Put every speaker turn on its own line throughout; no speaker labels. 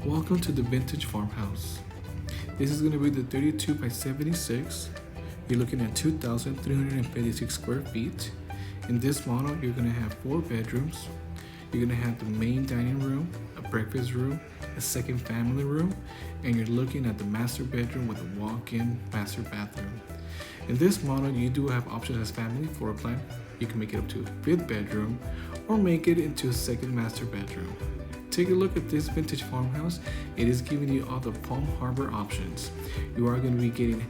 Welcome to the Vintage Farmhouse. This is going to be the 32 by 76. You're looking at 2,356 square feet. In this model, you're going to have 4 bedrooms. You're going to have the main dining room, a breakfast room, a second family room, and you're looking at the master bedroom with a walk-in master bathroom. In this model, you do have options as family floor plan. You can make it up to a 5th bedroom or make it into a second master bedroom. Take a look at this vintage farmhouse. It is giving you all the Palm Harbor options. You are going to be getting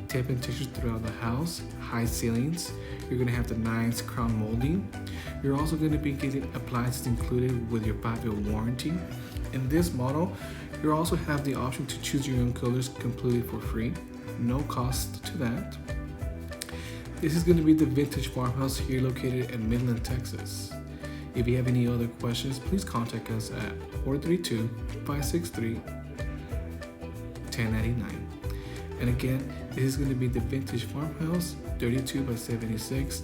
tape and textures throughout the house, high ceilings. You're going to have the nice crown molding. You're also going to be getting appliances included with your 5-year warranty. In this model, you also have the option to choose your own colors completely for free. No cost to that. This is going to be the vintage farmhouse here located in Midland, Texas. If you have any other questions, please contact us at 432-563-1099. And again, this is going to be the vintage farmhouse, 32 by 76.